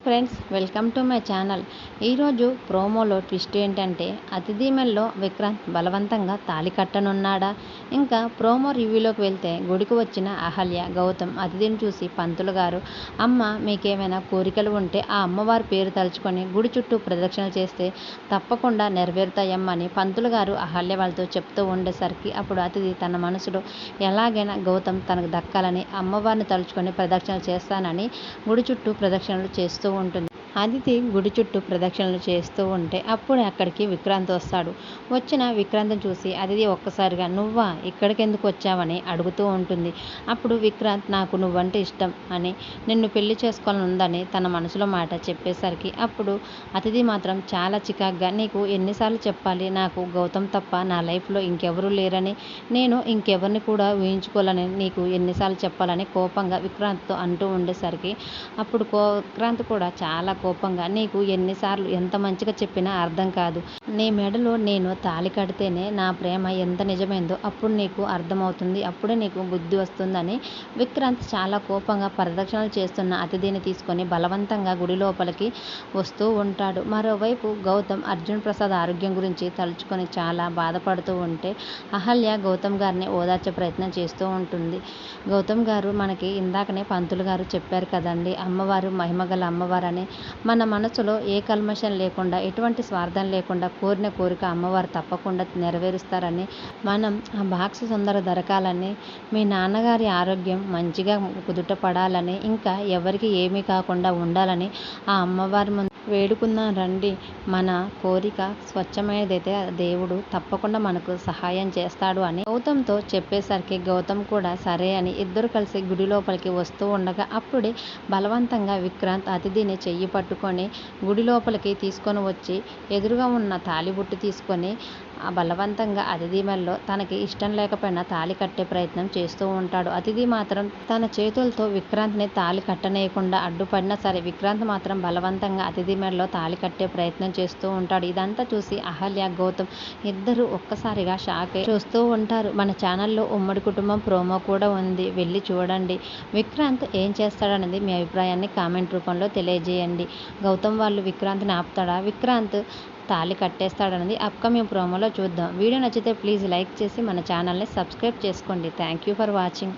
Friends, welcome to my channel. ఈరోజు ప్రోమోలో twist ఏంటంటే అతిథి మెల్లో విక్రాంత్ బలవంతంగా తాళి కట్టనున్నాడా? ఇంకా ప్రోమో రివ్యూలోకి వెళ్తే గుడికి వచ్చిన అహల్య, గౌతమ్ అతిథిని చూసి పంతులు గారు, అమ్మ మీకేమైనా కోరికలు ఉంటే ఆ అమ్మవారి పేరు తలుచుకొని గుడి చుట్టూ ప్రదక్షిణలు చేస్తే తప్పకుండా నెరవేరుతాయమ్మని పంతులు గారు అహల్య వాళ్ళతో చెప్తూ ఉండేసరికి అప్పుడు అతిథి తన మనసులో ఎలాగైనా గౌతమ్ తనకు దక్కాలని అమ్మవారిని తలుచుకొని ప్రదక్షిణలు చేస్తానని గుడి చుట్టూ ప్రదక్షిణలు చేస్తూ ఉంటుంది. అదితి గుడి చుట్టూ ప్రదక్షిణలు చేస్తూ ఉంటే అప్పుడే అక్కడికి విక్రాంత్ వస్తాడు. వచ్చిన విక్రాంత్ని చూసి అదితి ఒక్కసారిగా నువ్వా ఇక్కడికి ఎందుకు వచ్చావని అడుగుతూ ఉంటుంది. అప్పుడు విక్రాంత్ నాకు నువ్వంటే ఇష్టం అని, నిన్ను పెళ్లి చేసుకోవాలని ఉందని తన మనసులో మాట చెప్పేసరికి అప్పుడు అతిథి మాత్రం చాలా చికాగ్గా, నీకు ఎన్నిసార్లు చెప్పాలి, నాకు గౌతమ్ తప్ప నా లైఫ్లో ఇంకెవరూ లేరని, నేను ఇంకెవరిని కూడా ఊహించుకోవాలని నీకు ఎన్నిసార్లు చెప్పాలని కోపంగా విక్రాంత్తో అంటూ ఉండేసరికి అప్పుడు విక్రాంత్ కూడా చాలా కోపంగా, నీకు ఎన్నిసార్లు ఎంత మంచిగా చెప్పినా అర్థం కాదు, నీ మెడలో నేను తాళి కడితేనే నా ప్రేమ ఎంత నిజమైందో అప్పుడు నీకు అర్థమవుతుంది, అప్పుడే నీకు బుద్ధి వస్తుందని విక్రాంత్ చాలా కోపంగా ప్రదక్షిణలు చేస్తున్న అతిథిని తీసుకొని బలవంతంగా గుడి లోపలికి వస్తూ ఉంటాడు. మరోవైపు గౌతమ్ అర్జున్ ప్రసాద్ ఆరోగ్యం గురించి తలుచుకొని చాలా బాధపడుతూ ఉంటే అహల్య గౌతమ్ గారిని ఓదార్చే ప్రయత్నం చేస్తూ ఉంటుంది. గౌతమ్ గారు, మనకి ఇందాకనే పంతులు గారు చెప్పారు కదండి, అమ్మవారు మహిమగల అమ్మవారని, మన మనసులో ఏ కల్మషం లేకుండా ఎటువంటి స్వార్థం లేకుండా కోరిన కోరిక అమ్మవారు తప్పకుండా నెరవేరుస్తారని, మనం ఆ బాక్స్ తొందర దొరకాలని, మీ నాన్నగారి ఆరోగ్యం మంచిగా కుదుట పడాలని, ఇంకా ఎవరికి ఏమీ కాకుండా ఉండాలని ఆ అమ్మవారి ముందు వేడుకుందాం రండి. మన కోరిక స్వచ్ఛమైనదైతే దేవుడు తప్పకుండా మనకు సహాయం చేస్తాడు అని గౌతమ్తో చెప్పేసరికి గౌతమ్ కూడా సరే అని ఇద్దరు కలిసి గుడి లోపలికి వస్తూ ఉండగా అప్పుడే బలవంతంగా విక్రాంత్ అతిథిని చెయ్యి పట్టుకొని గుడి లోపలికి తీసుకొని వచ్చి ఎదురుగా ఉన్న తాళిబుట్టు తీసుకొని ఆ బలవంతంగా అతిథి మెల్లో తనకి ఇష్టం లేకపోయినా తాళి కట్టే ప్రయత్నం చేస్తూ ఉంటాడు. అతిథి మాత్రం తన చేతులతో విక్రాంత్ని తాళి కట్టనేయకుండా అడ్డుపడినా సరే విక్రాంత్ మాత్రం బలవంతంగా అతిథి మెల్లో తాళి కట్టే ప్రయత్నం చేస్తూ ఉంటాడు. ఇదంతా చూసి అహల్య, గౌతమ్ ఇద్దరు ఒక్కసారిగా షాక్ అయి చూస్తూ ఉంటారు. మన ఛానల్లో ఉమ్మడి కుటుంబం ప్రోమో కూడా ఉంది, వెళ్ళి చూడండి. విక్రాంత్ ఏం చేస్తాడనేది మీ అభిప్రాయాన్ని కామెంట్ రూపంలో తెలియజేయండి. గౌతమ్ వాళ్ళు విక్రాంత్ని ఆపుతాడా, విక్రాంత్ తాళి కట్టేస్తాడన్నది అప్కమింగ్ ప్రోమోలో చూద్దాం. వీడియో నచ్చితే ప్లీజ్ లైక్ చేసి మన ఛానల్ని సబ్స్క్రైబ్ చేసుకోండి. Thank you for watching.